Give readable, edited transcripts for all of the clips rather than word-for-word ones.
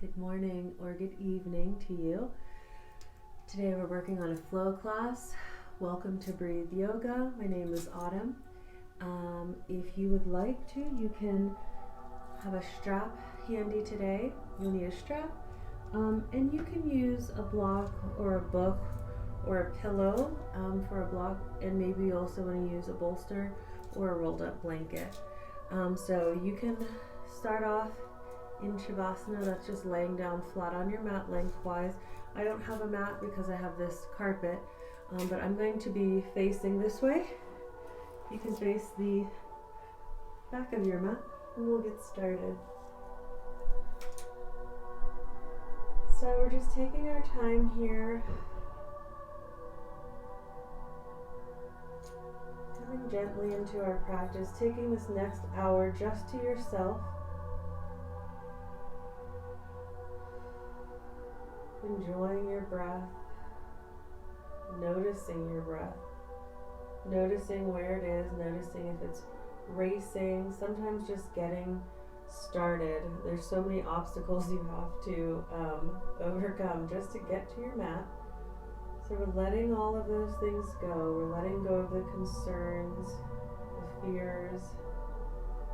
Good morning or good evening to you. Today we're working on a flow class. Welcome to Breathe Yoga. My name is Autumn. If you would like to, you can have a strap handy today. You'll need a strap. And you can use a block or a book or a pillow for a block, and maybe you also want to use a bolster or a rolled up blanket. So you can start off in Shavasana, that's just laying down flat on your mat lengthwise. I don't have a mat because I have this carpet, but I'm going to be facing this way. You can face the back of your mat and we'll get started. So we're just taking our time here, coming gently into our practice, taking this next hour just to yourself. Enjoying your breath, noticing your breath, noticing where it is, noticing if it's racing, sometimes just getting started. There's so many obstacles you have to overcome just to get to your mat. So we're letting all of those things go. We're letting go of the concerns, the fears,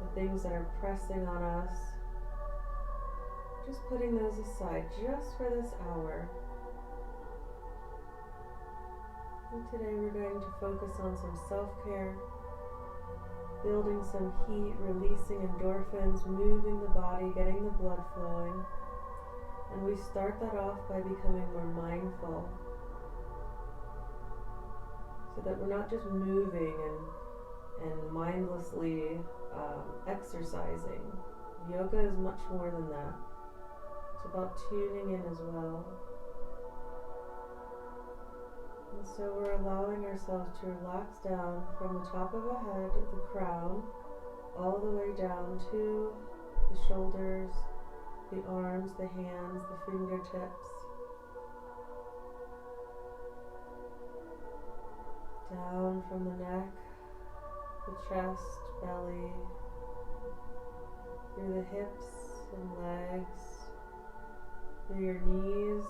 the things that are pressing on us. Just putting those aside just for this hour. And today we're going to focus on some self-care, building some heat, releasing endorphins, moving the body, getting the blood flowing. And we start that off by becoming more mindful, so that we're not just moving and mindlessly exercising. Yoga is much more than that. It's about tuning in as well. And so we're allowing ourselves to relax down from the top of the head, the crown, all the way down to the shoulders, the arms, the hands, the fingertips. Down from the neck, the chest, belly, through the hips and legs, through your knees,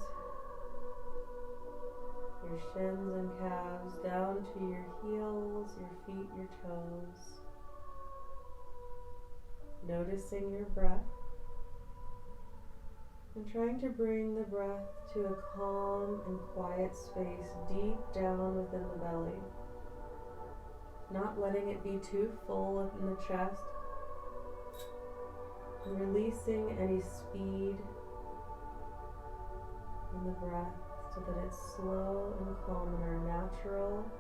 your shins and calves, down to your heels, your feet, your toes. Noticing your breath and trying to bring the breath to a calm and quiet space deep down within the belly. Not letting it be too full in the chest, and releasing any speed in the breath so that it's slow and calm in our natural,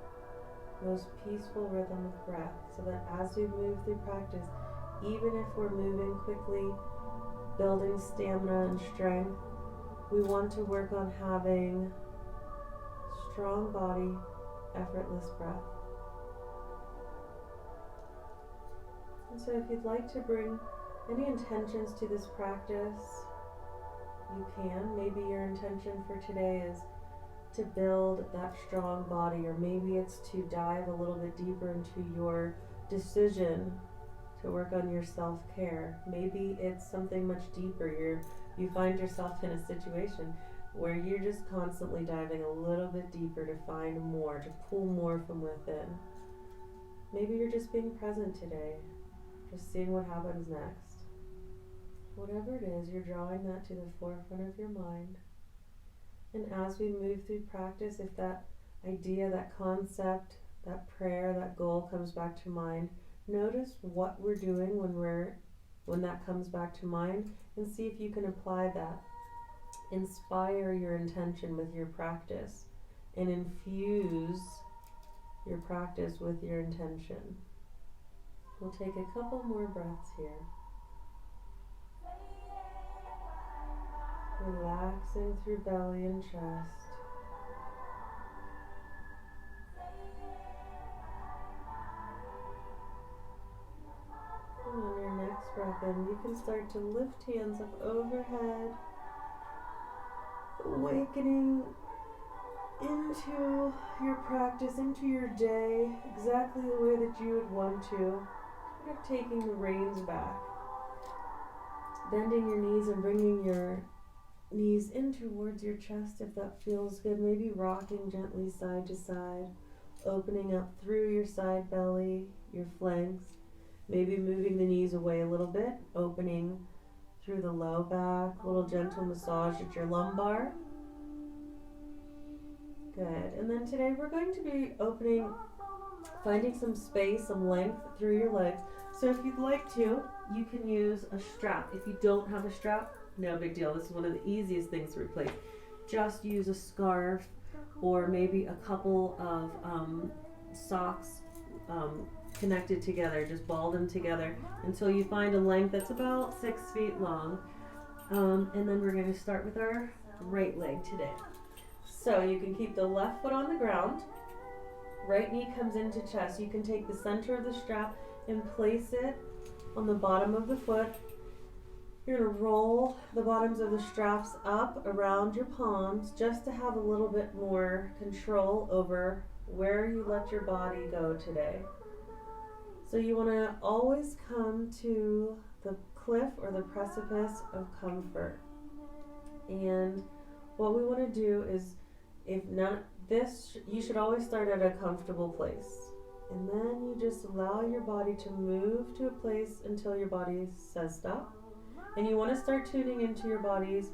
most peaceful rhythm of breath, so that as we move through practice, even if we're moving quickly, building stamina and strength, we want to work on having strong body, effortless breath. And so if you'd like to bring any intentions to this practice, you can. Maybe your intention for today is to build that strong body, or maybe it's to dive a little bit deeper into your decision to work on your self-care. Maybe it's something much deeper. You find yourself in a situation where you're just constantly diving a little bit deeper to find more, to pull more from within. Maybe you're just being present today, just seeing what happens next. Whatever it is, you're drawing that to the forefront of your mind. And as we move through practice, if that idea, that concept, that prayer, that goal comes back to mind, notice what we're doing when that comes back to mind, and see if you can apply that. Inspire your intention with your practice and infuse your practice with your intention. We'll take a couple more breaths here. Relaxing through belly and chest. And on your next breath in, you can start to lift hands up overhead, awakening into your practice, into your day, exactly the way that you would want to. Kind of taking the reins back. Bending your knees and bringing your knees in towards your chest if that feels good. Maybe rocking gently side to side, opening up through your side belly, your flanks. Maybe moving the knees away a little bit, opening through the low back, little gentle massage at your lumbar. Good. And then today we're going to be opening, finding some space, some length through your legs. So if you'd like to, you can use a strap. If you don't have a strap, no big deal. This is one of the easiest things to replace. Just use a scarf or maybe a couple of socks connected together. Just ball them together until you find a length that's about 6 feet long. And then we're going to start with our right leg today. So you can keep the left foot on the ground. Right knee comes into chest. You can take the center of the strap and place it on the bottom of the foot. You're going to roll the bottoms of the straps up around your palms just to have a little bit more control over where you let your body go today. So you want to always come to the cliff or the precipice of comfort. And what we want to do is, if not this, you should always start at a comfortable place. And then you just allow your body to move to a place until your body says stop. And you want to start tuning into your body's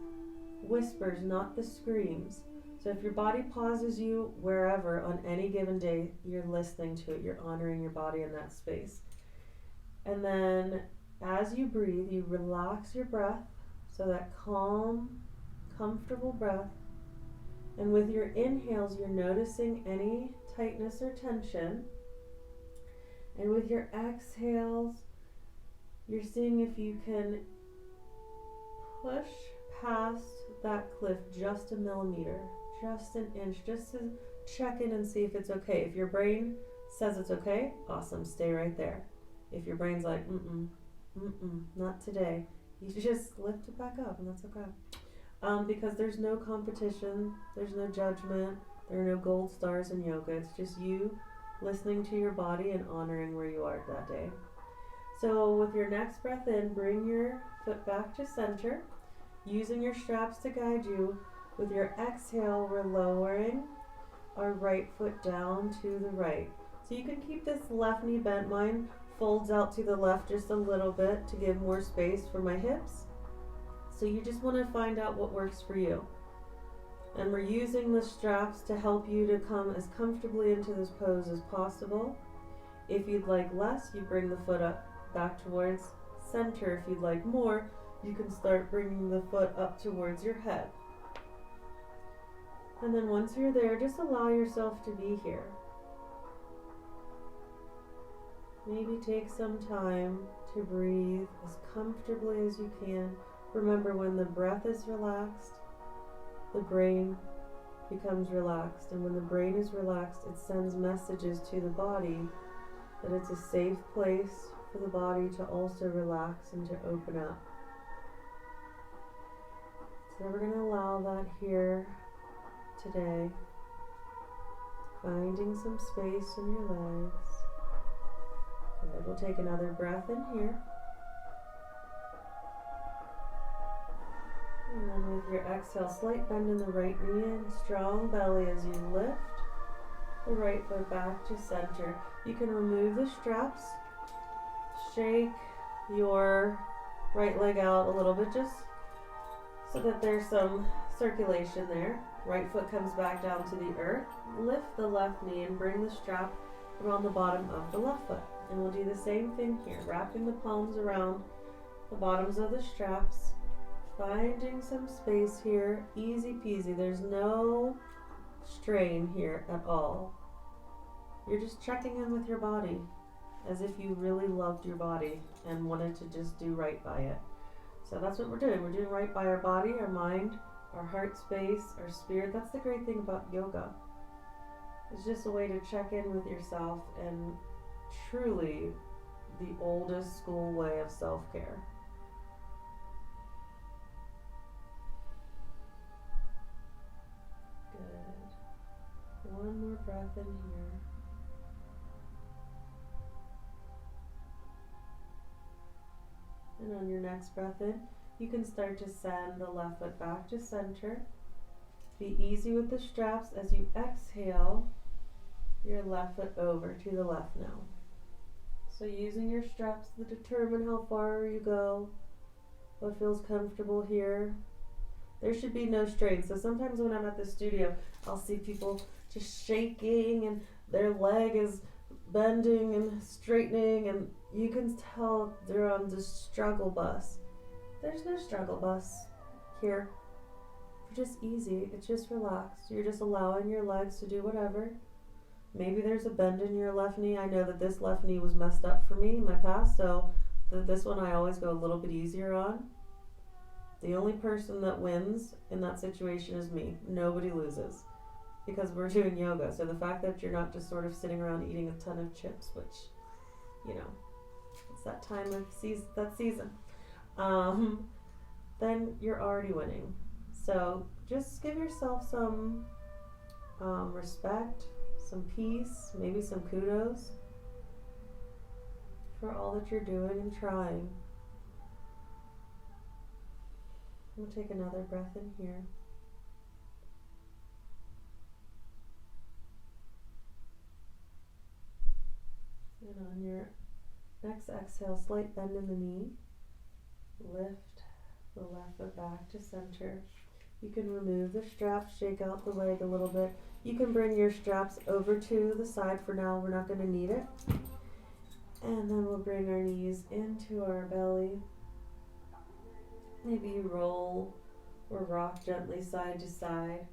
whispers, not the screams. So if your body pauses you wherever on any given day, you're listening to it. You're honoring your body in that space. And then as you breathe, you relax your breath. So that calm, comfortable breath. And with your inhales, you're noticing any tightness or tension. And with your exhales, you're seeing if you can push past that cliff just a millimeter, just an inch, just to check in and see if it's okay. If your brain says it's okay, awesome, stay right there. If your brain's like, not today, you just lift it back up, and that's okay. Because there's no competition, there's no judgment, there are no gold stars in yoga. It's just you listening to your body and honoring where you are that day. So with your next breath in, bring your foot back to center, using your straps to guide you. With your exhale, we're lowering our right foot down to the right. So you can keep this left knee bent. Mine folds out to the left just a little bit to give more space for my hips. So you just want to find out what works for you. And we're using the straps to help you to come as comfortably into this pose as possible. If you'd like less, you bring the foot up back towards center. If you'd like more, you can start bringing the foot up towards your head. And then once you're there, just allow yourself to be here. Maybe take some time to breathe as comfortably as you can. Remember, when the breath is relaxed, the brain becomes relaxed. And when the brain is relaxed, it sends messages to the body that it's a safe place for the body to also relax and to open up. So we're going to allow that here today. Finding some space in your legs. Good. We'll take another breath in here. And then with your exhale, slight bend in the right knee and strong belly as you lift the right foot back to center. You can remove the straps, shake your right leg out a little bit just so that there's some circulation there. Right foot comes back down to the earth. Lift the left knee and bring the strap around the bottom of the left foot. And we'll do the same thing here, wrapping the palms around the bottoms of the straps. Finding some space here, easy peasy. There's no strain here at all. You're just checking in with your body as if you really loved your body and wanted to just do right by it. So that's what we're doing. We're doing right by our body, our mind, our heart space, our spirit. That's the great thing about yoga. It's just a way to check in with yourself, and truly the oldest school way of self-care. Good. One more breath in here. And on your next breath in, You can start to send the left foot back to center. Be easy with the straps as you exhale your left foot over to the left now. So using your straps to determine how far you go, what feels comfortable here. There should be no strain. So sometimes when I'm at the studio, I'll see people just shaking and their leg is bending and straightening, and you can tell they're on the struggle bus. There's no struggle bus here. You're just easy. It's just relaxed. You're just allowing your legs to do whatever. Maybe there's a bend in your left knee. I know that this left knee was messed up for me in my past, so this one I always go a little bit easier on. The only person that wins in that situation is me. Nobody loses because we're doing yoga. So the fact that you're not just sort of sitting around eating a ton of chips, which, you know, it's that time of season, then you're already winning. So just give yourself some respect, some peace, maybe some kudos for all that you're doing and trying. We'll take another breath in here. And on your next exhale, slight bend in the knee. Lift the left foot back to center. You can remove the straps, shake out the leg a little bit. You can bring your straps over to the side for now. We're not going to need it. And then we'll bring our knees into our belly. Maybe you roll or rock gently side to side.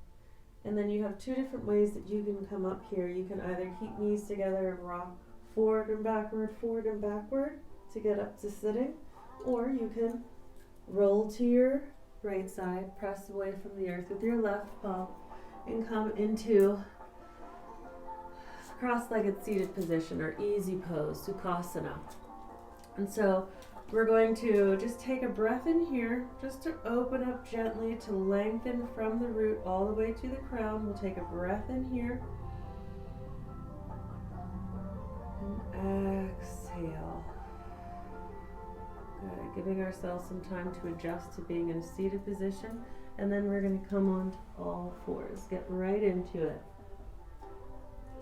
And then you have two different ways that you can come up here. You can either keep knees together and rock forward and backward to get up to sitting. Or you can roll to your right side, press away from the earth with your left palm, and come into cross-legged seated position or easy pose, Sukhasana. And so we're going to just take a breath in here, just to open up gently, to lengthen from the root all the way to the crown. We'll take a breath in here. And exhale. Good. Giving ourselves some time to adjust to being in a seated position. And then we're going to come on all fours. Get right into it.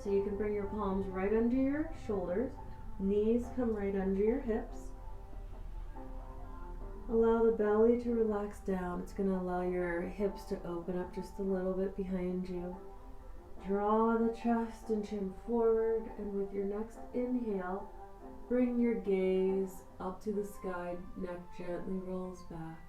So you can bring your palms right under your shoulders. Knees come right under your hips. Allow the belly to relax down. It's going to allow your hips to open up just a little bit behind you. Draw the chest and chin forward, and with your next inhale, bring your gaze up to the sky. Neck gently rolls back.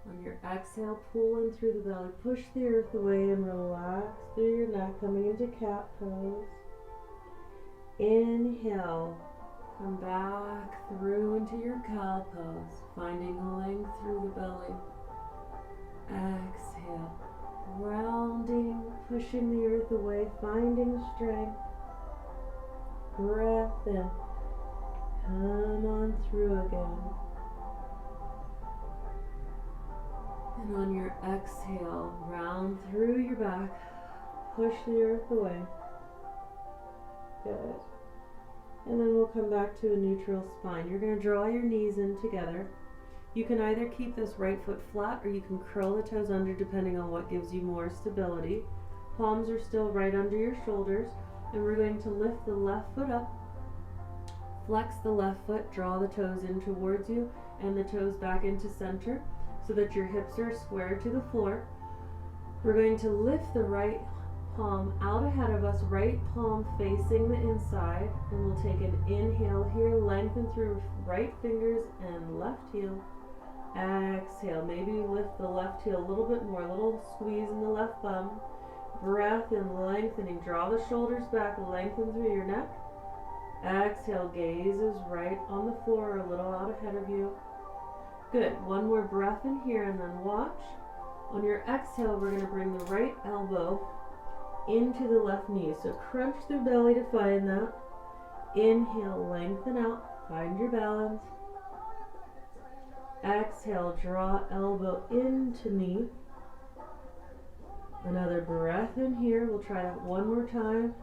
On your exhale, pull in through the belly. Push the earth away and relax through your neck, coming into cat pose. Inhale. Come back through into your cow pose, finding length through the belly. Exhale, rounding, pushing the earth away, finding strength. Breath in. Come on through again. And on your exhale, round through your back, push the earth away. Good. And then we'll come back to a neutral spine. You're going to draw your knees in together. You can either keep this right foot flat or you can curl the toes under depending on what gives you more stability. Palms are still right under your shoulders. And we're going to lift the left foot up. Flex the left foot, draw the toes in towards you and the toes back into center so that your hips are square to the floor. We're going to lift the right palm out ahead of us, right palm facing the inside, and we'll take an inhale here, lengthen through right fingers and left heel. Exhale, maybe lift the left heel a little bit more, a little squeeze in the left bum. Breath in, lengthening, draw the shoulders back, lengthen through your neck. Exhale, gaze is right on the floor, a little out ahead of you. Good, one more breath in here and then watch. On your exhale, we're going to bring the right elbow into the left knee. So crunch the belly to find that. Inhale, lengthen out, find your balance. Exhale, draw elbow into knee. Another breath in here. We'll try that one more time.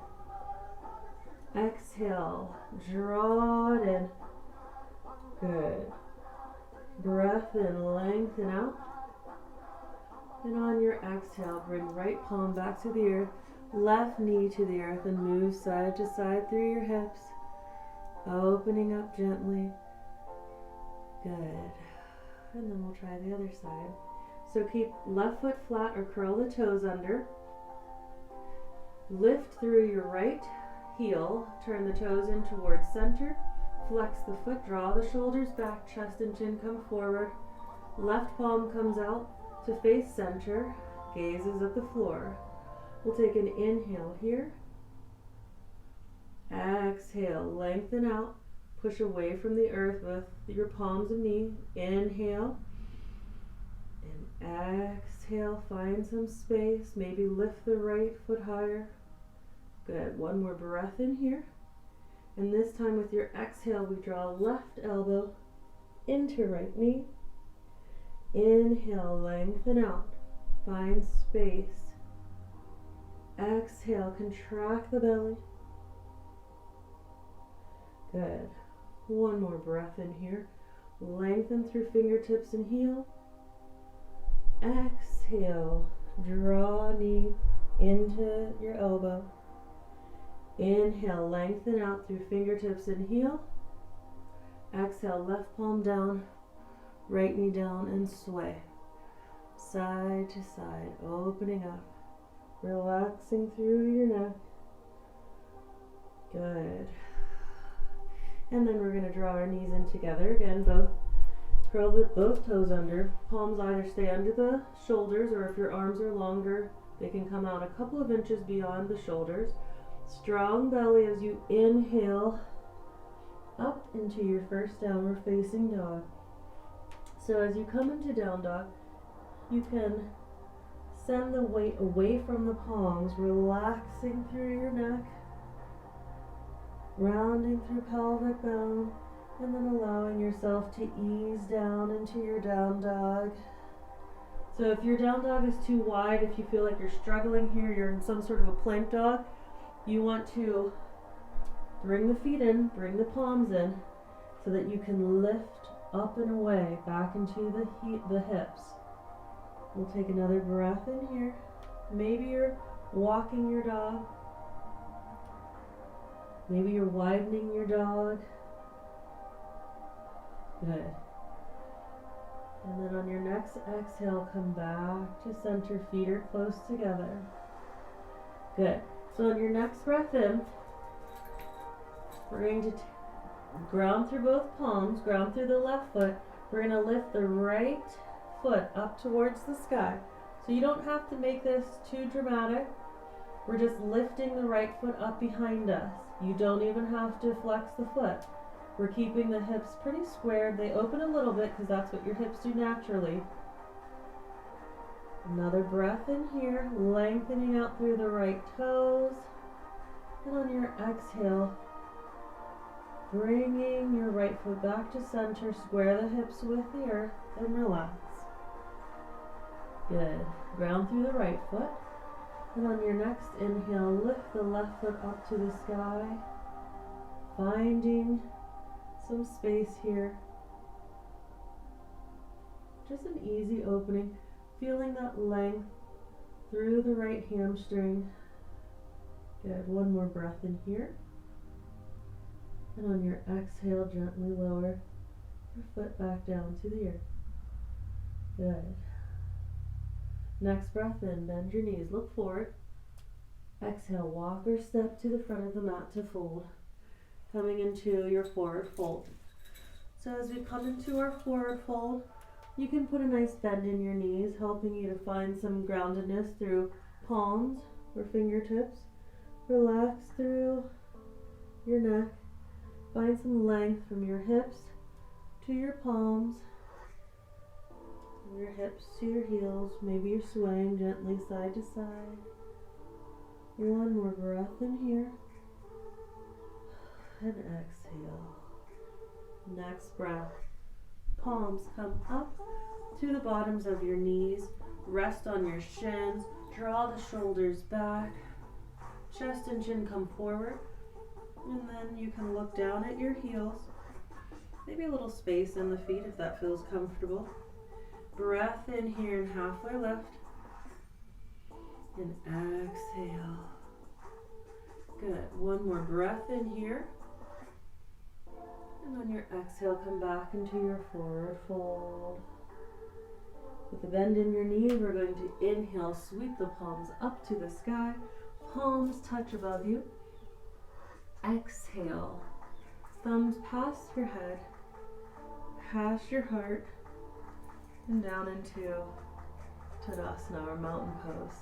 Exhale, draw it in. Good. Breath in, lengthen out. And on your exhale, bring right palm back to the earth, left knee to the earth, and move side to side through your hips, opening up gently. Good. And then we'll try the other side. So keep left foot flat or curl the toes under. Lift through your right heel, turn the toes in towards center. Flex the foot, draw the shoulders back, chest and chin come forward. Left palm comes out to face center, gazes at the floor. We'll take an inhale here. Exhale, lengthen out. Push away from the earth with your palms and knee. Inhale. And exhale, find some space. Maybe lift the right foot higher. Good. One more breath in here. And this time with your exhale, we draw left elbow into right knee. Inhale, lengthen out. Find space. Exhale, contract the belly. Good. One more breath in here. Lengthen through fingertips and heel. Exhale, draw knee into your elbow. Inhale, lengthen out through fingertips and heel. Exhale, left palm down, right knee down, and sway. Side to side, opening up, relaxing through your neck. Good. And then we're going to draw our knees in together. Again, curl both toes under. Palms either stay under the shoulders, or if your arms are longer, they can come out a couple of inches beyond the shoulders. Strong belly as you inhale up into your first downward facing dog. So as you come into down dog, you can send the weight away from the palms, relaxing through your neck, rounding through pelvic bone, and then allowing yourself to ease down into your down dog. So if your down dog is too wide, if you feel like you're struggling here, you're in some sort of a plank dog, you want to bring the feet in, bring the palms in, so that you can lift up and away, back into the hips. We'll take another breath in here. Maybe you're walking your dog. Maybe you're widening your dog. Good. And then on your next exhale, come back to center, feet are close together. Good. So on your next breath in, we're going to ground through both palms, ground through the left foot. We're going to lift the right foot up towards the sky. So you don't have to make this too dramatic. We're just lifting the right foot up behind us. You don't even have to flex the foot. We're keeping the hips pretty squared. They open a little bit because that's what your hips do naturally. Another breath in here, lengthening out through the right toes. And on your exhale, bringing your right foot back to center, square the hips with the earth, and relax. Good. Ground through the right foot. And on your next inhale, lift the left foot up to the sky, finding some space here. Just an easy opening, feeling that length through the right hamstring. Good. One more breath in here. And on your exhale, gently lower your foot back down to the earth. Good. Next breath in, bend your knees, look forward. Exhale, walk or step to the front of the mat to fold, coming into your forward fold. So as we come into our forward fold, you can put a nice bend in your knees, helping you to find some groundedness through palms or fingertips. Relax through your neck. Find some length from your hips to your palms, your hips to your heels. Maybe you're swaying gently side to side. One more breath in here. And exhale. Next breath. Palms come up to the bottoms of your knees. Rest on your shins. Draw the shoulders back. Chest and chin come forward. And then you can look down at your heels. maybe a little space in the feet if that feels comfortable. Breath in here and halfway lift. And exhale. Good. One more breath in here. And on your exhale, come back into your forward fold. With a bend in your knee, we're going to inhale, sweep the palms up to the sky. Palms touch above you. Exhale. Thumbs past your head, past your heart, and down into Tadasana, or mountain pose.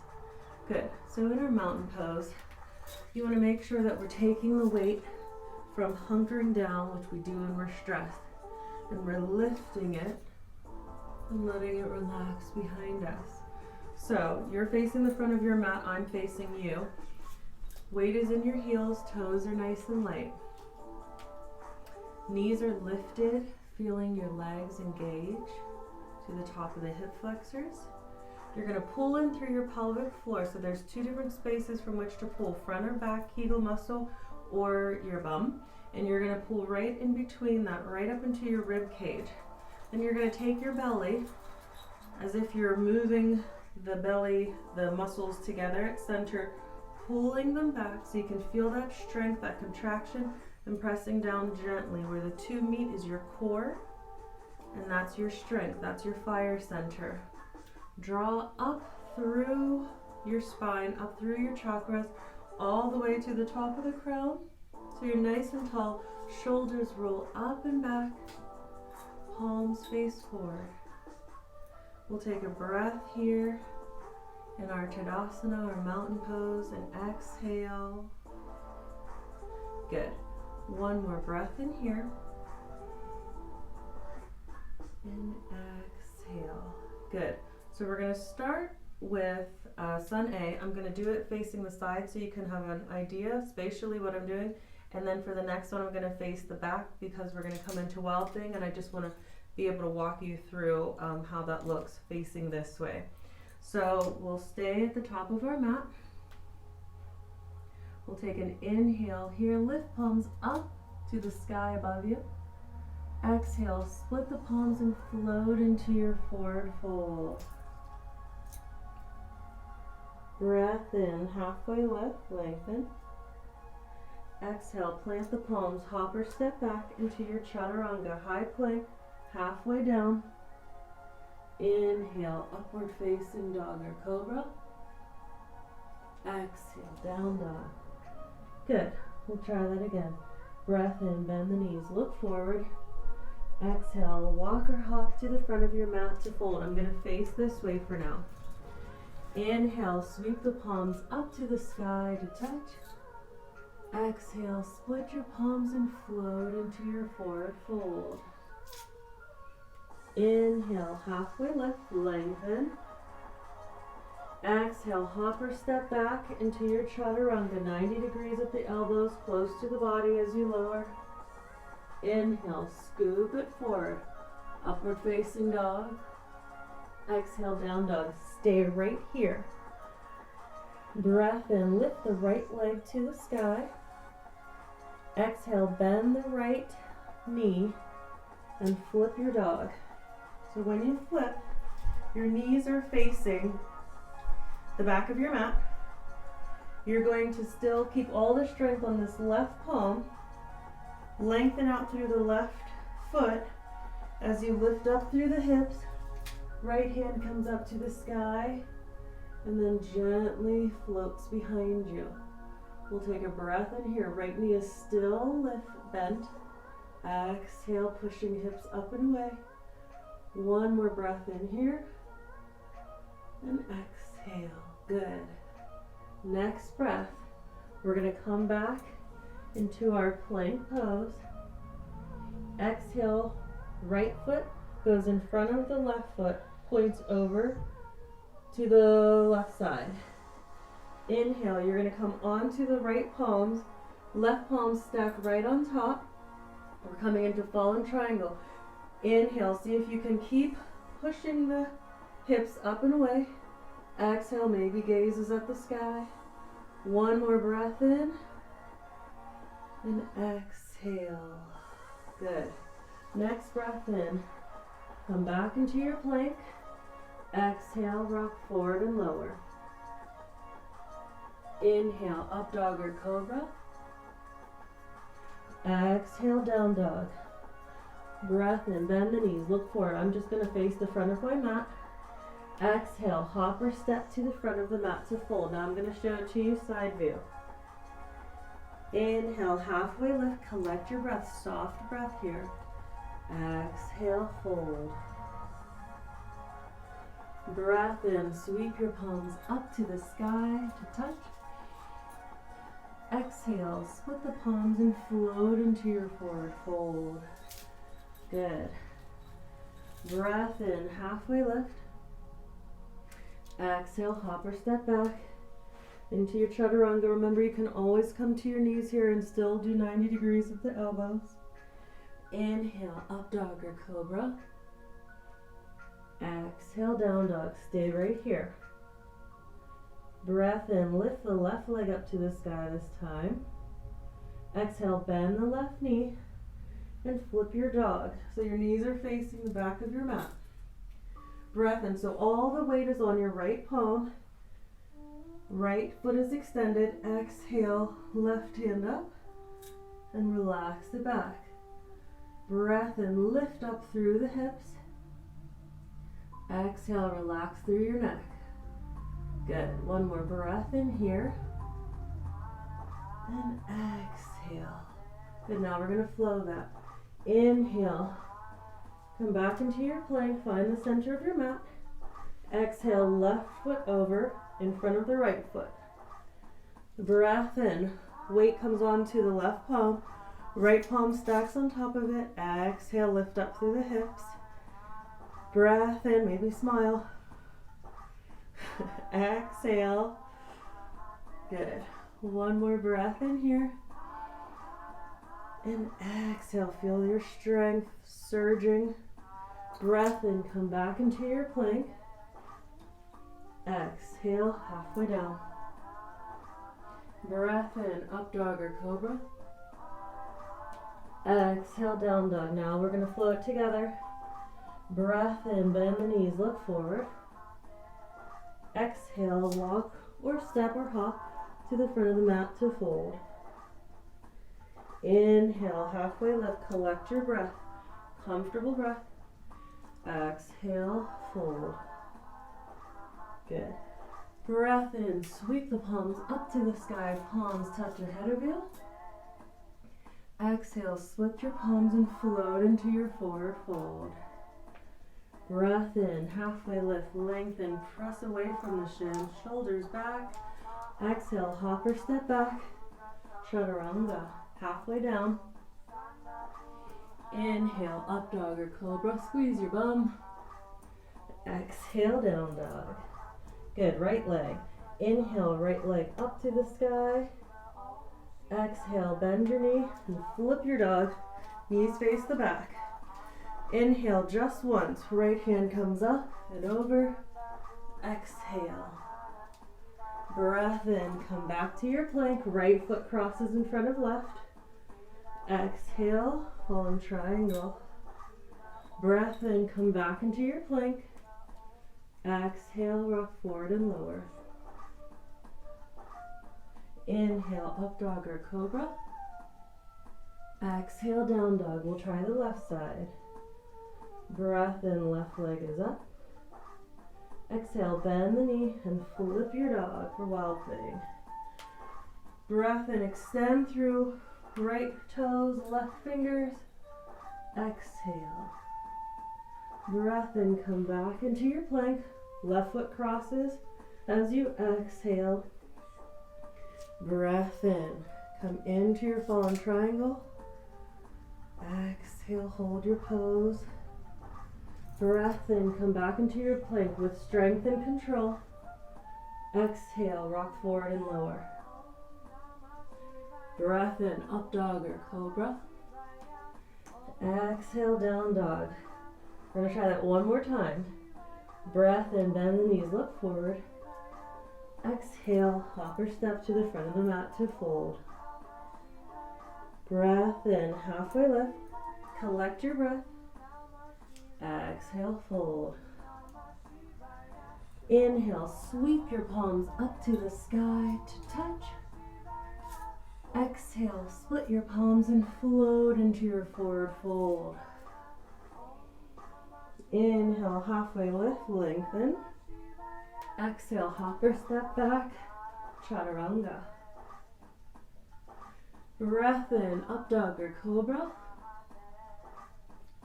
Good. So in our mountain pose, you want to make sure that we're taking the weight from hunkering down, which we do when we're stressed, and we're lifting it and letting it relax behind us. So you're facing the front of your mat, I'm facing you. Weight is in your heels, toes are nice and light. Knees are lifted, feeling your legs engage to the top of the hip flexors. You're going to pull in through your pelvic floor, so there's two different spaces from which to pull, front or back Kegel muscle or your bum, and you're going to pull right in between that, right up into your rib cage. Then you're going to take your belly as if you're moving the belly, the muscles together at center, pulling them back so you can feel that strength, that contraction, and pressing down gently. Where the two meet is your core, and that's your strength, that's your fire center. Draw up through your spine, up through your chakras, all the way to the top of the crown. So you're nice and tall, shoulders roll up and back, palms face forward. We'll take a breath here in our Tadasana, or mountain pose, and exhale. Good. One more breath in here. And exhale. Good. So we're going to start with Sun A. I'm going to do it facing the side so you can have an idea spatially what I'm doing. And then for the next one, I'm going to face the back because we're going to come into Wild Thing, and I just want to be able to walk you through how that looks facing this way. So we'll stay at the top of our mat. We'll take an inhale here, lift palms up to the sky above you. Exhale, split the palms and float into your forward fold. Breath in, halfway lift, lengthen. Exhale, plant the palms, hop or step back into your chaturanga, high plank, halfway down. Inhale, upward facing dog or cobra. Exhale, down dog. Good. We'll try that again. Breath in, bend the knees, look forward. Exhale, walk or hop to the front of your mat to fold. I'm going to face this way for now. Inhale, sweep the palms up to the sky to touch. Exhale, split your palms and float into your forward fold. Inhale, halfway lift, lengthen. Exhale, hop or step back into your chaturanga, 90 degrees at the elbows, close to the body as you lower. Inhale, scoop it forward, upward facing dog. Exhale, down dog. Stay right here. Breath in, lift the right leg to the sky. Exhale, bend the right knee and flip your dog. So when you flip, your knees are facing the back of your mat. You're going to still keep all the strength on this left palm. Lengthen out through the left foot as you lift up through the hips. Right hand comes up to the sky and then gently floats behind you. We'll take a breath in here. Right knee is still bent. Exhale, pushing hips up and away. One more breath in here. And exhale. Good. Next breath, we're going to come back into our plank pose. Exhale, right foot goes in front of the left foot, points over to the left side. Inhale, you're going to come onto the right palms, left palms stack right on top. We're coming into fallen triangle. Inhale, see if you can keep pushing the hips up and away. Exhale, maybe gazes at the sky. One more breath in. And exhale. Good. Next breath in, come back into your plank. Exhale, rock forward and lower. Inhale, up dog or cobra. Exhale, down dog. Breath in, bend the knees, look forward. I'm just going to face the front of my mat. Exhale, hop or step to the front of the mat to fold. Now I'm going to show it to you side view. Inhale, halfway lift, collect your breath, soft breath here. Exhale, fold. Breath in, sweep your palms up to the sky to touch. Exhale, split the palms and float into your forward fold. Good. Breath in, halfway lift. Exhale, hop or step back into your chaturanga. Remember, you can always come to your knees here and still do 90 degrees with the elbows. Inhale, up dog or cobra. Exhale, down dog. Stay right here. Breath in, lift the left leg up to the sky this time. Exhale, bend the left knee and flip your dog. So your knees are facing the back of your mat. Breath in, so all the weight is on your right palm. Right foot is extended. Exhale, left hand up and relax the back. Breath in, lift up through the hips. Exhale, relax through your neck. Good. One more breath in here. And exhale. Good. Now we're going to flow that. Inhale. Come back into your plank. Find the center of your mat. Exhale, left foot over in front of the right foot. Breath in. Weight comes onto the left palm. Right palm stacks on top of it. Exhale, lift up through the hips. Breath in, maybe smile. Exhale. Good. One more breath in here. And exhale, feel your strength surging. Breath in, come back into your plank. Exhale, halfway down. Breath in, up dog or cobra. Exhale, down dog. Now we're going to float together. Breath in, bend the knees, look forward. Exhale, walk or step or hop to the front of the mat to fold. Inhale, halfway lift, collect your breath. Comfortable breath. Exhale, fold. Good. Breath in, sweep the palms up to the sky, palms touch ahead of you. Exhale, split your palms and float into your forward fold. Breath in, halfway lift, lengthen, press away from the shins, shoulders back. Exhale, hop or step back. Chaturanga, halfway down. Inhale, up dog or cobra, squeeze your bum. Exhale, down dog. Good, right leg. Inhale, right leg up to the sky. Exhale, bend your knee and flip your dog. Knees face the back. Inhale just once. Right hand comes up and over. Exhale. Breath in. Come back to your plank. Right foot crosses in front of left. Exhale. Fallen triangle. Breath in. Come back into your plank. Exhale. Rock forward and lower. Inhale. Up dog or cobra. Exhale. Down dog. We'll try the left side. Breath in, left leg is up. Exhale, bend the knee and flip your dog for wild thing. Breath in, extend through right toes, left fingers. Exhale. Breath in, come back into your plank. Left foot crosses as you exhale. Breath in, come into your fallen triangle. Exhale, hold your pose. Breath in, come back into your plank with strength and control. Exhale, rock forward and lower. Breath in, up dog or cobra. Exhale, down dog. We're going to try that one more time. Breath in, bend the knees, look forward. Exhale, hop or step to the front of the mat to fold. Breath in, halfway lift. Collect your breath. Exhale, fold. Inhale, sweep your palms up to the sky to touch. Exhale, split your palms and float into your forward fold. Inhale, halfway lift, lengthen. Exhale, hopper step back, chaturanga. Breath in, up dog or cobra.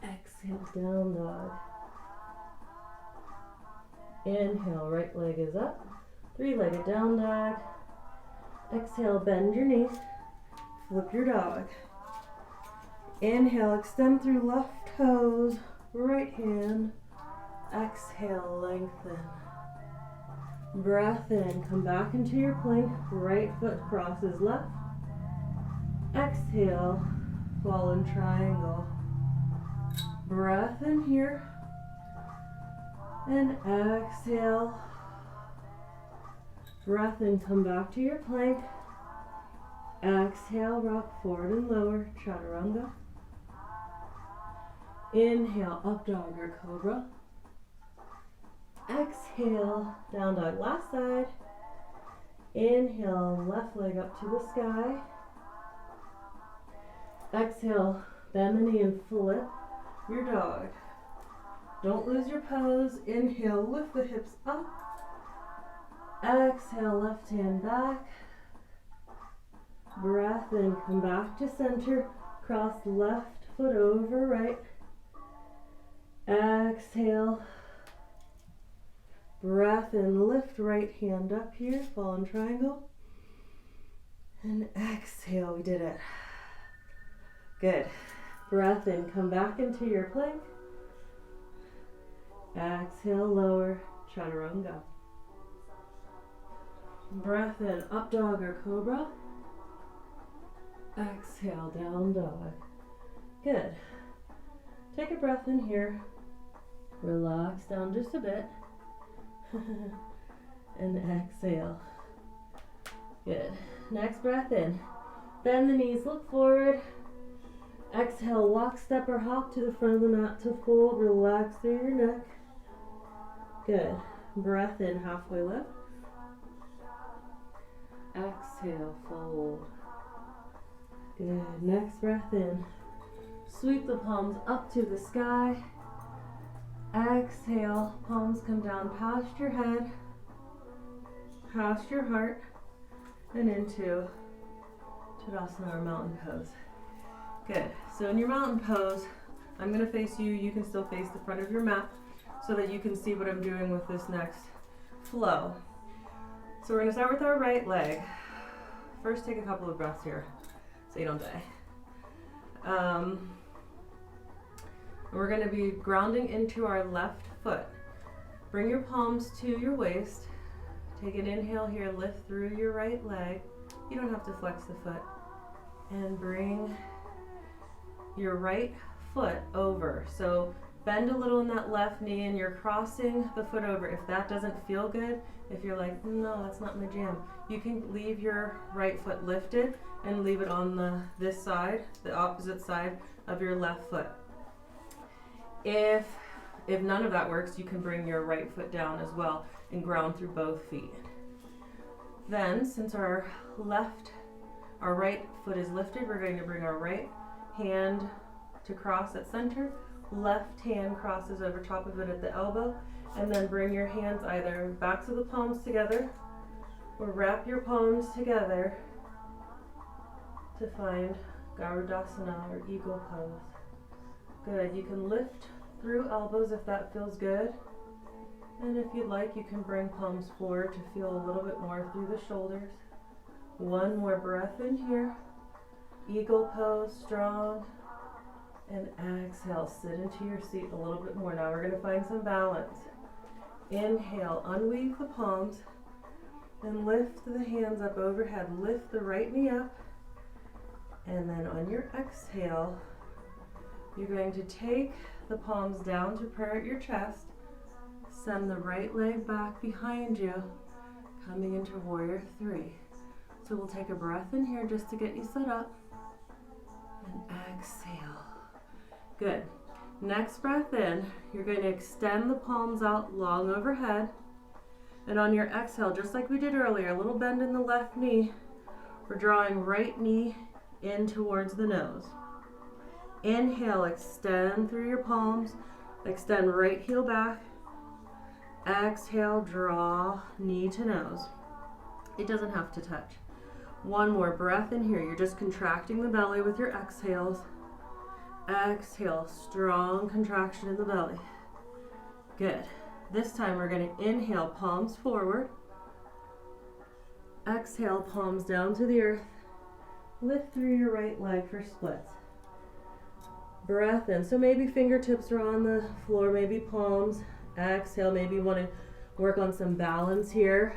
Exhale, down dog. Inhale, right leg is up. Three-legged down dog. Exhale, bend your knees. Flip your dog. Inhale, extend through left toes, right hand. Exhale, lengthen. Breath in, come back into your plank. Right foot crosses left. Exhale, fallen triangle. Breath in here. And exhale. Breath in, come back to your plank. Exhale, rock forward and lower, chaturanga. Inhale, up dog or cobra. Exhale, down dog, last side. Inhale, left leg up to the sky. Exhale, bend the knee and flip your dog. Don't lose your pose. Inhale, lift the hips up. Exhale, left hand back. Breath in, come back to center. Cross left foot over right. Exhale. Breath in, lift right hand up here, fallen triangle. And exhale, we did it. Good. Breath in, come back into your plank. Exhale, lower, chaturanga. Breath in, up dog or cobra. Exhale, down dog. Good. Take a breath in here. Relax down just a bit. And exhale. Good. Next breath in. Bend the knees, look forward. Exhale, walk, step, or hop to the front of the mat to fold. Relax through your neck. Good. Breath in, halfway lift. Exhale, fold. Good. Next breath in. Sweep the palms up to the sky. Exhale, palms come down past your head, past your heart, and into Tadasana or mountain pose. Good. So in your mountain pose, I'm going to face you. You can still face the front of your mat so that you can see what I'm doing with this next flow. So we're going to start with our right leg. First, take a couple of breaths here so you don't die. We're going to be grounding into our left foot. Bring your palms to your waist. Take an inhale here, lift through your right leg. You don't have to flex the foot. And bring your right foot over. So bend a little in that left knee and you're crossing the foot over. If that doesn't feel good, if you're like, no, that's not my jam, you can leave your right foot lifted and leave it on this side, the opposite side of your left foot. If none of that works, you can bring your right foot down as well and ground through both feet. Then, since our right foot is lifted, we're going to bring our right hand to cross at center. Left hand crosses over top of it at the elbow, and then bring your hands either backs of the palms together or wrap your palms together to find Garudasana or eagle pose. Good. You can lift through elbows if that feels good. And if you'd like, you can bring palms forward to feel a little bit more through the shoulders. One more breath in here. Eagle pose, strong. And exhale, sit into your seat a little bit more. Now we're going to find some balance. Inhale, unweave the palms. And lift the hands up overhead. Lift the right knee up. And then on your exhale, you're going to take the palms down to prayer at your chest. Send the right leg back behind you, coming into warrior three. So we'll take a breath in here just to get you set up. And exhale. Good. Next breath in, you're going to extend the palms out long overhead. And on your exhale, just like we did earlier, a little bend in the left knee. We're drawing right knee in towards the nose. Inhale, extend through your palms. Extend right heel back. Exhale, draw knee to nose. It doesn't have to touch. One more breath in here. You're just contracting the belly with your exhales. Exhale, strong contraction in the belly. Good. This time we're going to inhale, palms forward. Exhale, palms down to the earth. Lift through your right leg for splits. Breath in. So maybe fingertips are on the floor, maybe palms. Exhale, maybe you want to work on some balance here.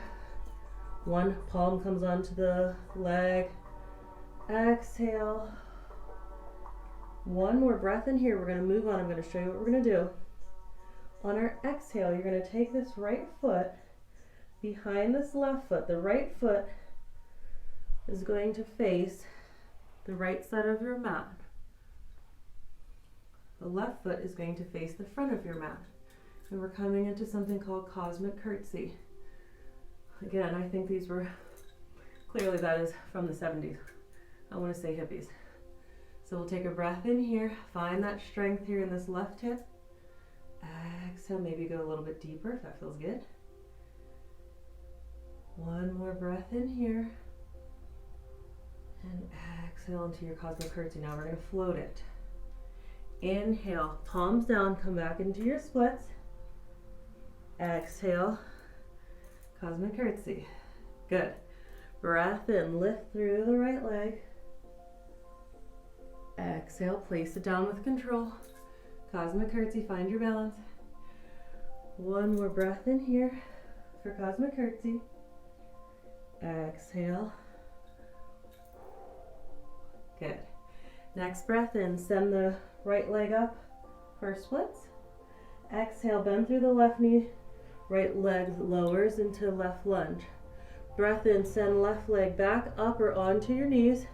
One palm comes onto the leg. Exhale. One more breath in here. We're going to move on. I'm going to show you what we're going to do. On our exhale, you're going to take this right foot behind this left foot. The right foot is going to face the right side of your mat. The left foot is going to face the front of your mat. And we're coming into something called cosmic curtsy. Again, I think these were, clearly that is from the 70s. I want to say hippies. So we'll take a breath in here, find that strength here in this left hip. Exhale, maybe go a little bit deeper if that feels good. One more breath in here. And exhale into your cosmic curtsy. Now we're going to float it. Inhale, palms down, come back into your splits. Exhale, cosmic curtsy. Good. Breath in, lift through the right leg. Exhale, place it down with control. Cosmic curtsy, find your balance. One more breath in here for cosmic curtsy. Exhale. Good. Next breath in, send the right leg up for splits. Exhale, bend through the left knee. Right leg lowers into left lunge. Breath in, send left leg back up or onto your knees.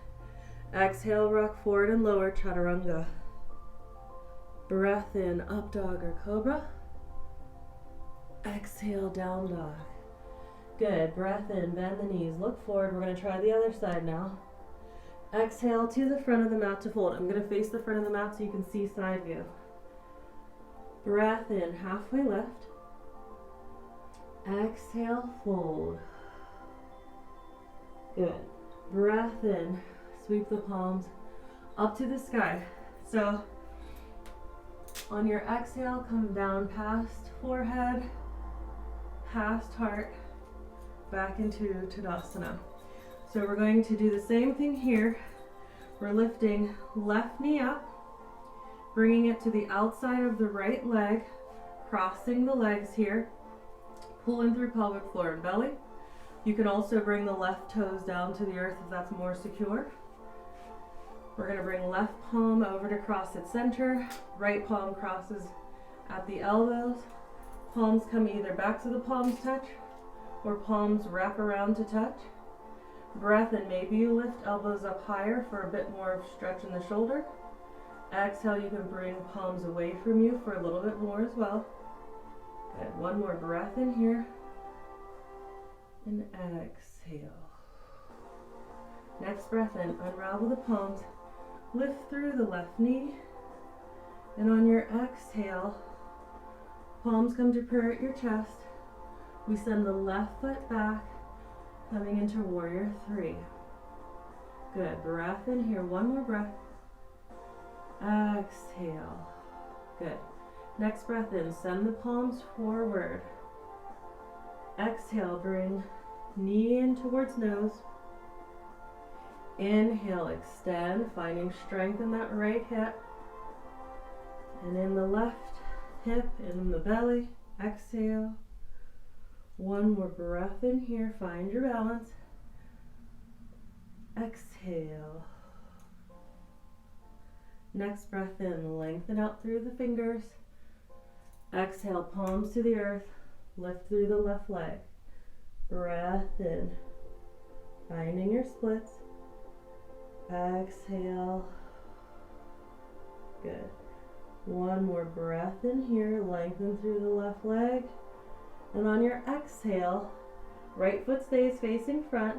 Exhale, rock forward and lower, chaturanga. Breath in, up dog or cobra. Exhale, down dog. Good. Breath in, bend the knees, look forward. We're going to try the other side now. Exhale to the front of the mat to fold. I'm going to face the front of the mat so you can see side view. Breath in, halfway lift. Exhale, fold. Good. Breath in, sweep the palms up to the sky. So on your exhale, come down past forehead, past heart, back into Tadasana. So we're going to do the same thing here. We're lifting left knee up, bringing it to the outside of the right leg, crossing the legs here, pulling through pelvic floor and belly. You can also bring the left toes down to the earth if that's more secure. We're going to bring left palm over to cross at center, right palm crosses at the elbows. Palms come either back to the palms touch or palms wrap around to touch. Breath in, maybe you lift elbows up higher for a bit more stretch in the shoulder. Exhale, you can bring palms away from you for a little bit more as well. Good. One more breath in here. And exhale. Next breath in, unravel the palms, lift through the left knee, and on your exhale, palms come to prayer at your chest. We send the left foot back, coming into warrior three. Good. Breath in here. One more breath. Exhale. Good. Next breath in. Send the palms forward. Exhale. Bring knee in towards nose. Inhale. Extend. Finding strength in that right hip. And in the left hip and in the belly. Exhale. One more breath in here. Find your balance. Exhale. Next breath in. Lengthen out through the fingers. Exhale. Palms to the earth. Lift through the left leg. Breath in. Finding your splits. Exhale. Good. One more breath in here, lengthen through the left leg. And on your exhale, right foot stays facing front,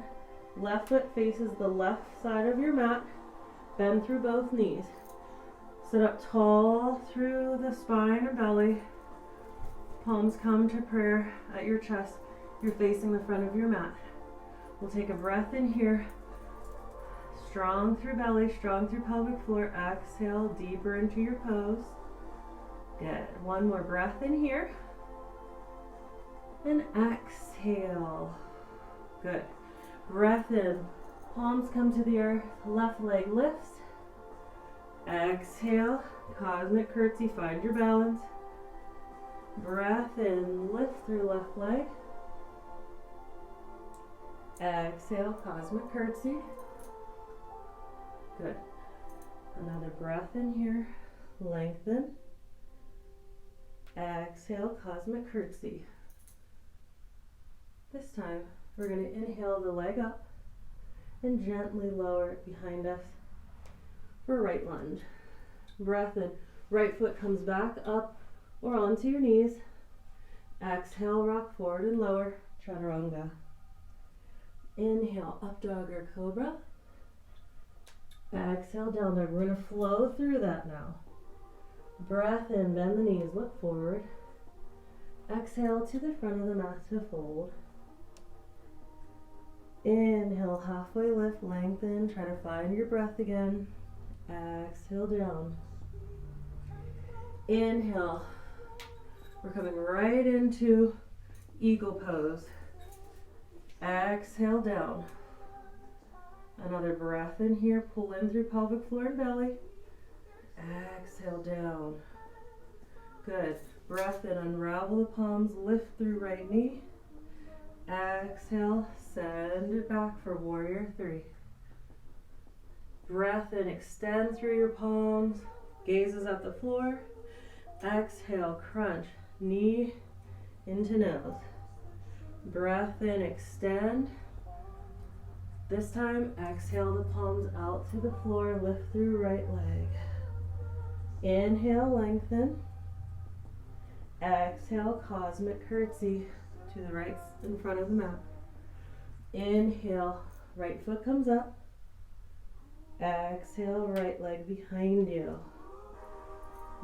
left foot faces the left side of your mat, bend through both knees. Sit up tall through the spine and belly, palms come to prayer at your chest, you're facing the front of your mat. We'll take a breath in here, strong through belly, strong through pelvic floor, exhale deeper into your pose. Good, one more breath in here. And exhale. Good. Breath in. Palms come to the earth. Left leg lifts. Exhale. Cosmic curtsy. Find your balance. Breath in. Lift through left leg. Exhale. Cosmic curtsy. Good. Another breath in here. Lengthen. Exhale. Cosmic curtsy. This time, we're going to inhale the leg up and gently lower it behind us for right lunge. Breath in, right foot comes back up or onto your knees. Exhale, rock forward and lower, chaturanga. Inhale, up dog or cobra. Exhale, down dog. We're going to flow through that now. Breath in, bend the knees, look forward. Exhale to the front of the mat to fold. Inhale, halfway lift, lengthen, try to find your breath again. Exhale down. Inhale, we're coming right into eagle pose. Exhale down. Another breath in here, pull in through pelvic floor and belly. Exhale down. Good. Breath in, unravel the palms, lift through right knee. Exhale, send it back for warrior three. Breath in, extend through your palms, gazes at the floor. Exhale, crunch, knee into nose. Breath in, extend. This time, exhale the palms out to the floor, lift through right leg. Inhale, lengthen. Exhale, cosmic curtsy to the right in front of the mat. Inhale, right foot comes up. Exhale, right leg behind you.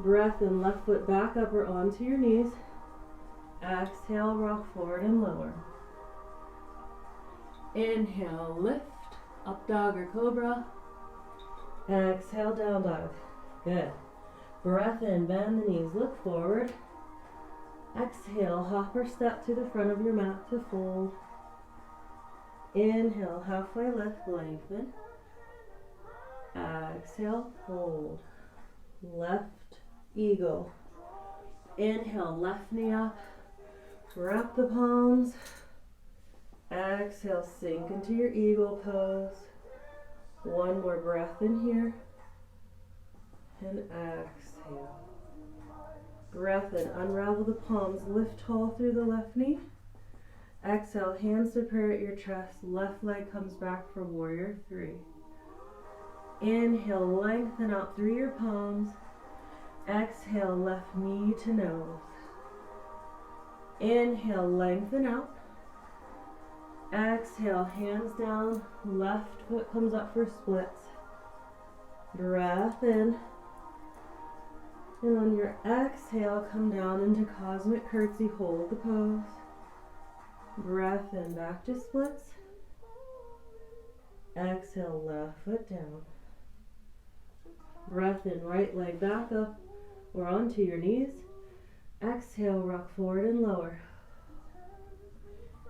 Breath in, left foot back up or onto your knees. Exhale, rock forward and lower. Inhale, lift, up dog or cobra. Exhale, down dog. Good. Breath in, bend the knees, look forward. Exhale, hop or step to the front of your mat to fold. Inhale, halfway lift, lengthen. Exhale, fold. Left eagle. Inhale, left knee up. Wrap the palms. Exhale, sink into your eagle pose. One more breath in here. And exhale. Breath in, unravel the palms, lift tall through the left knee. Exhale, hands to prayer at your chest, left leg comes back for warrior three. Inhale, lengthen out through your palms. Exhale, left knee to nose. Inhale, lengthen out. Exhale, hands down, left foot comes up for splits. Breath in. And on your exhale, come down into cosmic curtsy, hold the pose. Breath in, back to splits. Exhale, left foot down. Breath in, right leg back up or onto your knees. Exhale, rock forward and lower.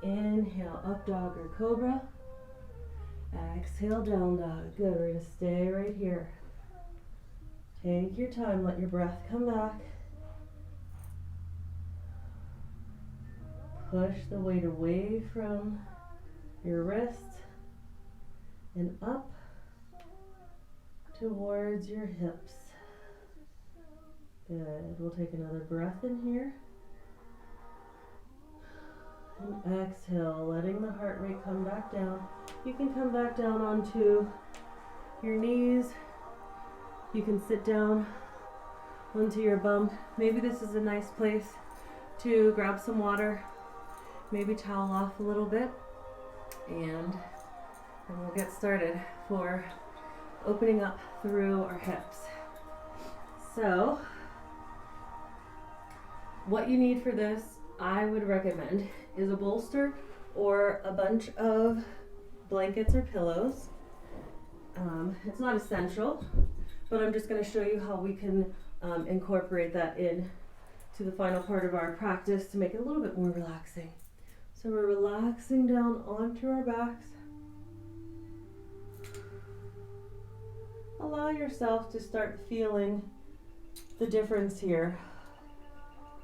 Inhale, up dog or cobra. Exhale, down dog. Good, we're gonna stay right here. Take your time, let your breath come back. Push the weight away from your wrists and up towards your hips. Good. We'll take another breath in here. And exhale, letting the heart rate come back down. You can come back down onto your knees. You can sit down onto your bum. Maybe this is a nice place to grab some water, maybe towel off a little bit, and we'll get started for opening up through our hips. So, what you need for this, I would recommend, is a bolster or a bunch of blankets or pillows. It's not essential, but I'm just going to show you how we can incorporate that in to the final part of our practice to make it a little bit more relaxing. So we're relaxing down onto our backs. Allow yourself to start feeling the difference here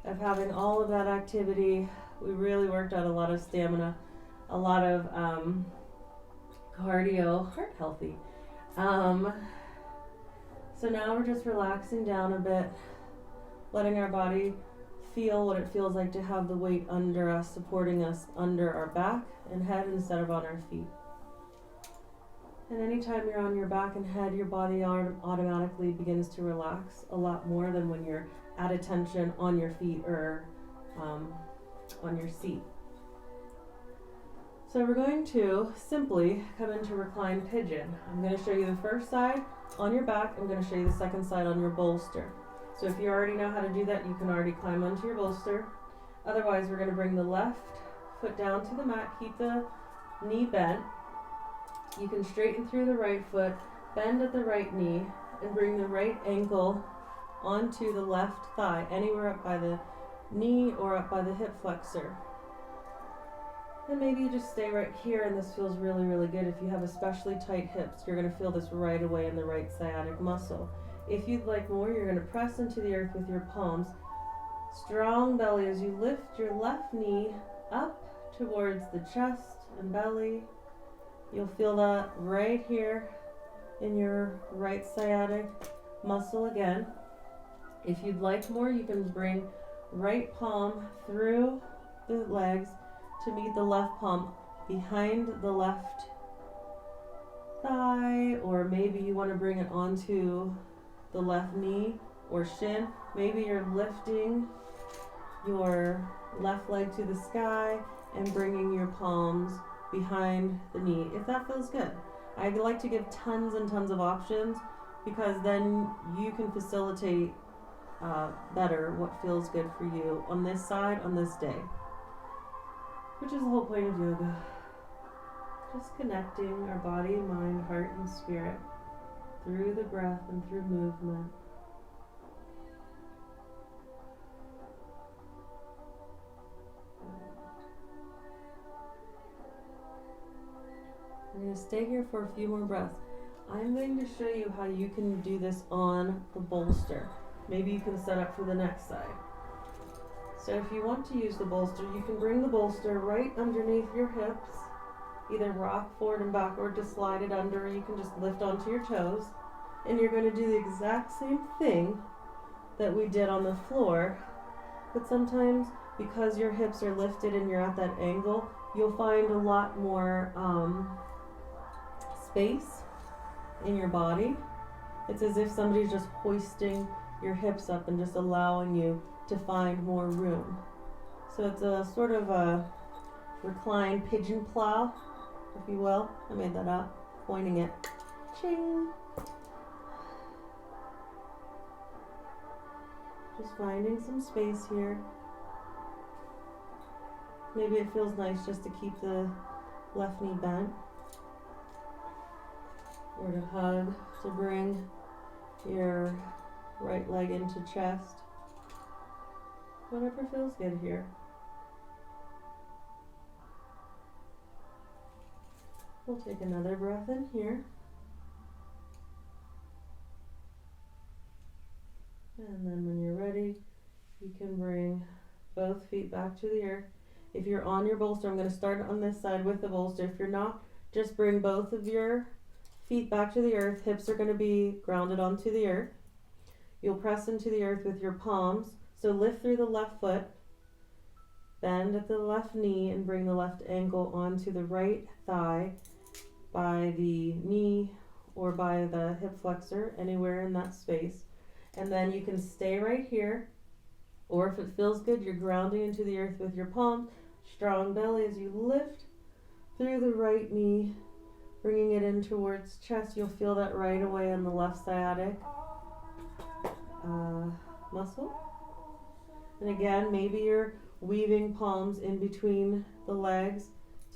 of having all of that activity. We really worked out a lot of stamina, a lot of cardio, heart healthy. So now we're just relaxing down a bit, letting our body feel what it feels like to have the weight under us, supporting us under our back and head instead of on our feet. And anytime you're on your back and head, your body automatically begins to relax a lot more than when you're at attention on your feet or on your seat. So we're going to simply come into reclined pigeon. I'm going to show you the first side on your back. I'm going to show you the second side on your bolster. So if you already know how to do that, you can already climb onto your bolster. Otherwise, we're going to bring the left foot down to the mat, keep the knee bent. You can straighten through the right foot, bend at the right knee, and bring the right ankle onto the left thigh, anywhere up by the knee or up by the hip flexor. And maybe you just stay right here, and this feels really, really good. If you have especially tight hips, you're going to feel this right away in the right sciatic muscle. If you'd like more, you're going to press into the earth with your palms. Strong belly as you lift your left knee up towards the chest and belly. You'll feel that right here in your right sciatic muscle again. If you'd like more, you can bring right palm through the legs to meet the left palm behind the left thigh, or maybe you want to bring it onto the left knee or shin. Maybe you're lifting your left leg to the sky and bringing your palms behind the knee, if that feels good. I like to give tons and tons of options because then you can facilitate better what feels good for you on this side, on this day, which is the whole point of yoga. Just connecting our body, mind, heart, and spirit through the breath and through movement. I'm going to stay here for a few more breaths. I'm going to show you how you can do this on the bolster. Maybe you can set up for the next side. So if you want to use the bolster, you can bring the bolster right underneath your hips. Either rock forward and backward to slide it under, or you can just lift onto your toes. And you're going to do the exact same thing that we did on the floor. But sometimes, because your hips are lifted and you're at that angle, you'll find a lot more space in your body. It's as if somebody's just hoisting your hips up and just allowing you to find more room. So it's a sort of a reclined pigeon plow, if you will. I made that up, pointing it. Ching! Just finding some space here. Maybe it feels nice just to keep the left knee bent, or to hug, to bring your right leg into chest. Whatever feels good here. We'll take another breath in here. And then when you're ready, you can bring both feet back to the earth. If you're on your bolster, I'm going to start on this side with the bolster. If you're not, just bring both of your feet back to the earth. Hips are going to be grounded onto the earth. You'll press into the earth with your palms. So lift through the left foot, bend at the left knee, and bring the left ankle onto the right thigh by the knee or by the hip flexor, anywhere in that space. And then you can stay right here, or if it feels good, you're grounding into the earth with your palms. Strong belly as you lift through the right knee, bringing it in towards chest. You'll feel that right away on the left sciatic muscle. And again, maybe you're weaving palms in between the legs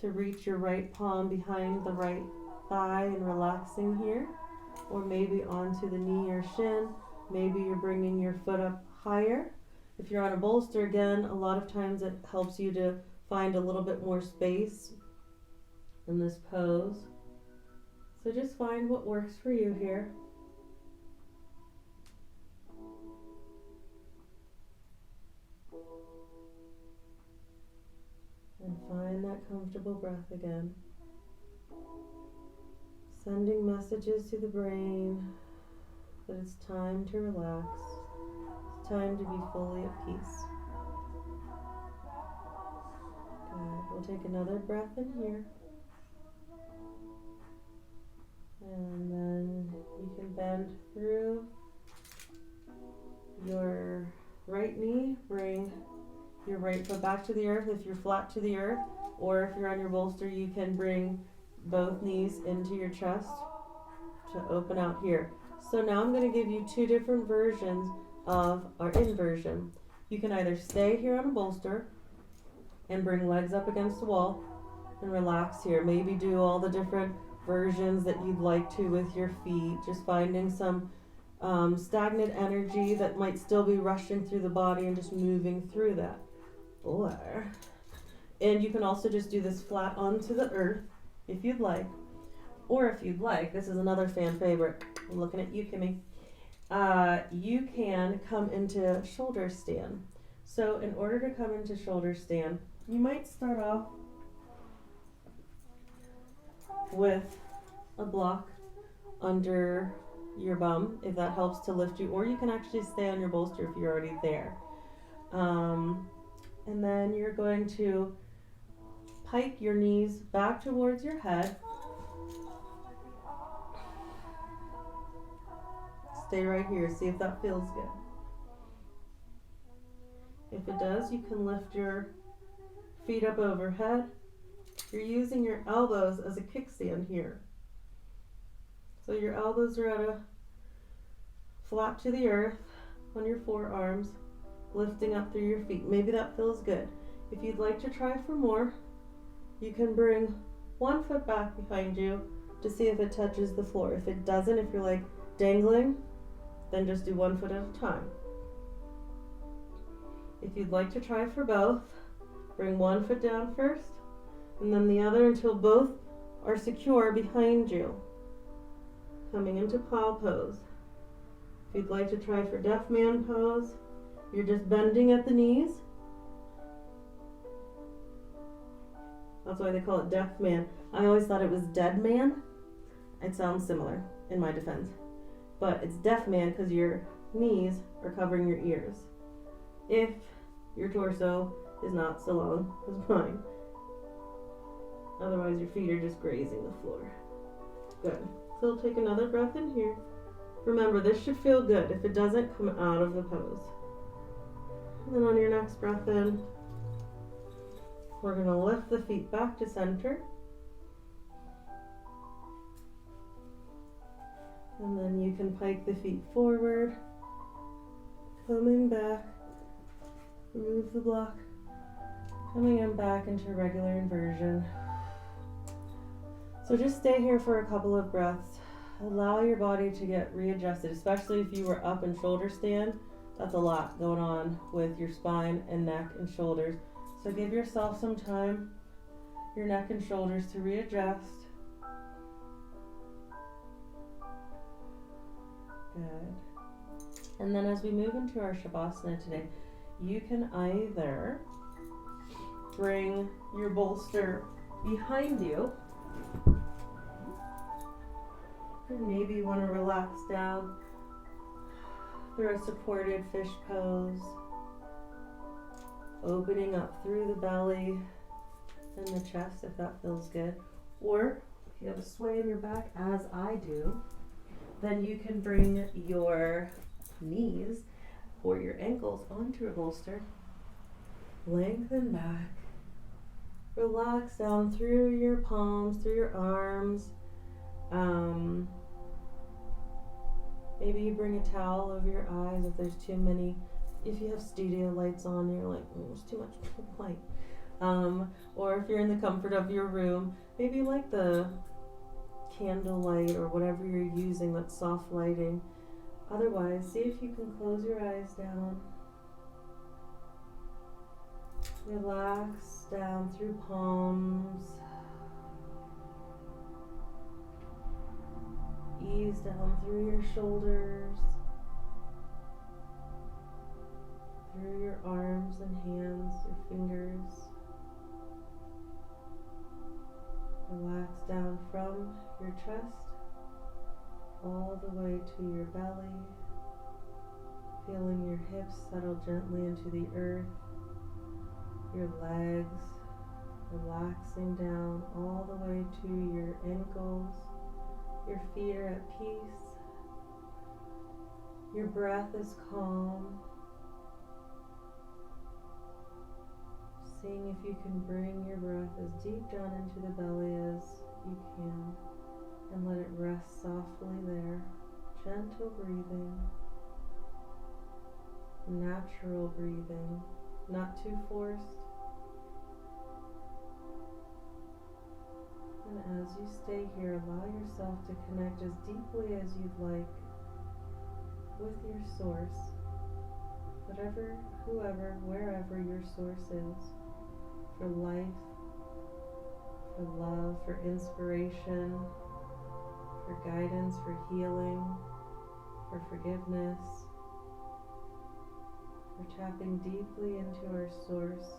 to reach your right palm behind the right thigh and relaxing here. Or maybe onto the knee or shin. Maybe you're bringing your foot up higher. If you're on a bolster, again, a lot of times it helps you to find a little bit more space in this pose. So just find what works for you here. And find that comfortable breath again. Sending messages to the brain that it's time to relax. It's time to be fully at peace. Good. We'll take another breath in here. And then you can bend through your right knee. Bring your right foot back to the earth if you're flat to the earth. Or if you're on your bolster, you can bring both knees into your chest to open out here. So now I'm going to give you two different versions of our inversion. You can either stay here on a bolster and bring legs up against the wall and relax here. Maybe do all the different versions that you'd like to with your feet, just finding some stagnant energy that might still be rushing through the body and just moving through that. And you can also just do this flat onto the earth if you'd like. Or if you'd like, this is another fan favorite. I'm looking at you, Kimmy. You can come into shoulder stand. So in order to come into shoulder stand, you might start off with a block under your bum, if that helps to lift you, or you can actually stay on your bolster if you're already there. And then you're going to pike your knees back towards your head. Stay right here, see if that feels good. If it does, you can lift your feet up overhead. You're using your elbows as a kickstand here. So your elbows are at a flat to the earth on your forearms, lifting up through your feet. Maybe that feels good. If you'd like to try for more, you can bring one foot back behind you to see if it touches the floor. If it doesn't, if you're like dangling, then just do one foot at a time. If you'd like to try for both, bring one foot down first and then the other until both are secure behind you. Coming into plow pose. If you'd like to try for deaf man pose, you're just bending at the knees. That's why they call it deaf man. I always thought it was dead man. It sounds similar in my defense. But it's deaf man because your knees are covering your ears. If your torso is not so long as mine. Otherwise your feet are just grazing the floor. Good. So take another breath in here. Remember, this should feel good. If it doesn't, come out of the pose. And then on your next breath in, we're going to lift the feet back to center. And then you can pike the feet forward, coming back, remove the block, coming in back into regular inversion. So just stay here for a couple of breaths. Allow your body to get readjusted, especially if you were up in shoulder stand. That's a lot going on with your spine and neck and shoulders. So give yourself some time, your neck and shoulders, to readjust. Good. And then as we move into our Shavasana today, you can either bring your bolster behind you, or maybe you want to relax down through a supported fish pose, opening up through the belly and the chest if that feels good. Or if you have a sway in your back, as I do, then you can bring your knees or your ankles onto a bolster. Lengthen back. Relax down through your palms, through your arms. Maybe you bring a towel over your eyes if there's too many. If you have studio lights on, you're like, there's too much light. Or if you're in the comfort of your room, maybe like the candlelight or whatever you're using that's soft lighting. Otherwise, see if you can close your eyes down. Relax down through palms. Ease down through your shoulders, through your arms and hands, your fingers. Relax down from your chest all the way to your belly, feeling your hips settle gently into the earth, your legs relaxing down all the way to your ankles. Your feet are at peace. Your breath is calm. Seeing if you can bring your breath as deep down into the belly as you can and let it rest softly there. Gentle breathing. Natural breathing. Not too forced. And as you stay here, allow yourself to connect as deeply as you'd like with your source, whatever, whoever, wherever your source is, for life, for love, for inspiration, for guidance, for healing, for forgiveness, for tapping deeply into our source.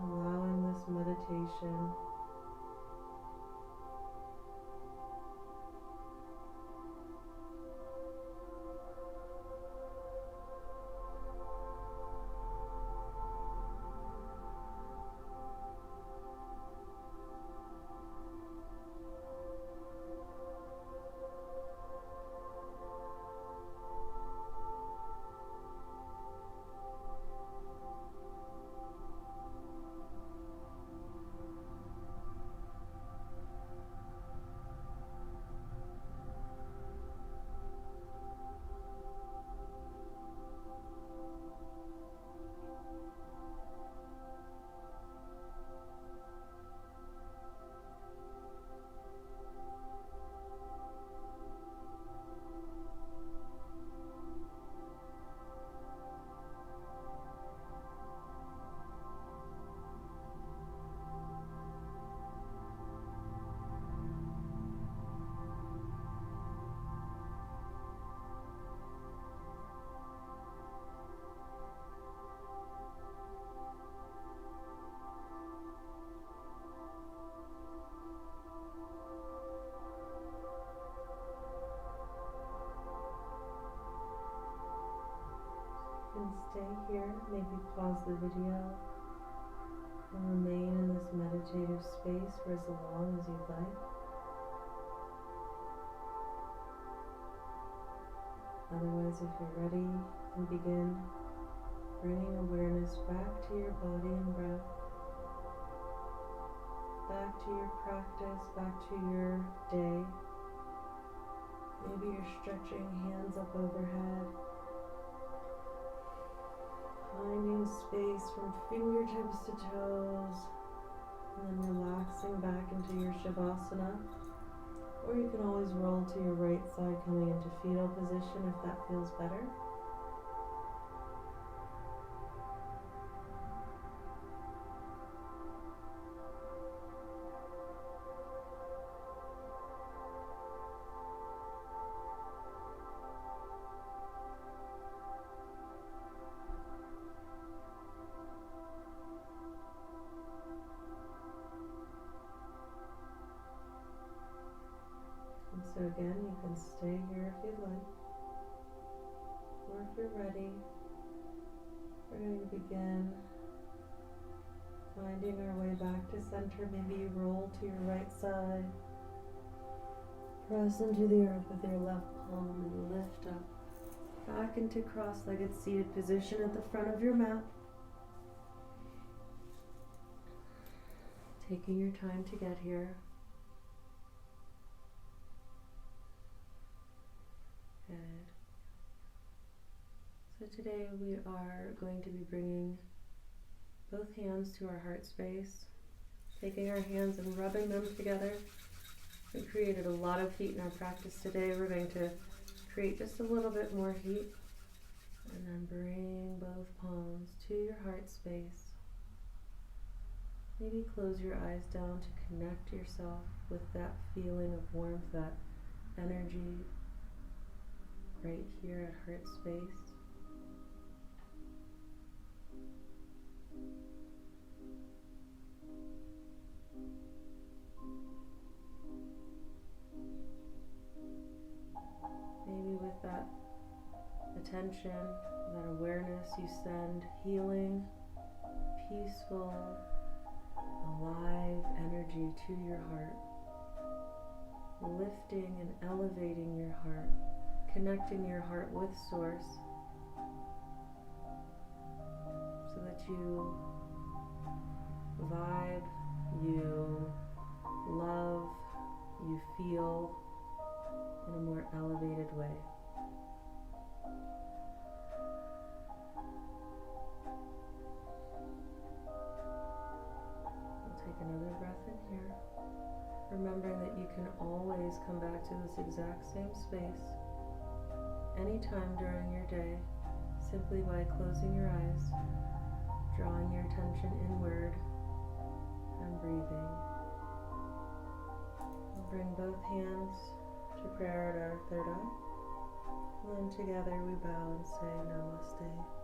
Allowing this meditation and stay here, maybe pause the video and remain in this meditative space for as long as you'd like. Otherwise, if you're ready, you can begin bringing awareness back to your body and breath, back to your practice, back to your day. Maybe you're stretching hands up overhead, finding space from fingertips to toes, and then relaxing back into your Shavasana. Or you can always roll to your right side, coming into fetal position if that feels better. So again, you can stay here if you'd like, or if you're ready, we're going to begin finding our way back to center. Maybe you roll to your right side, Press into the earth with your left palm and lift up back into cross-legged seated position at the front of your mat. Taking your time to get here. Good. So today we are going to be bringing both hands to our heart space, taking our hands and rubbing them together. We created a lot of heat in our practice today. We're going to create just a little bit more heat, and then bring both palms to your heart space. Maybe close your eyes down to connect yourself with that feeling of warmth, that energy right here at heart space. Maybe with that attention, that awareness, you send healing, peaceful, alive energy to your heart, lifting and elevating your heart, connecting your heart with Source, so that you vibe, you love, you feel in a more elevated way. Take another breath in here, remembering that you can always come back to this exact same space anytime during your day, simply by closing your eyes, drawing your attention inward, and breathing. We'll bring both hands to prayer at our third eye, and then together we bow and say Namaste.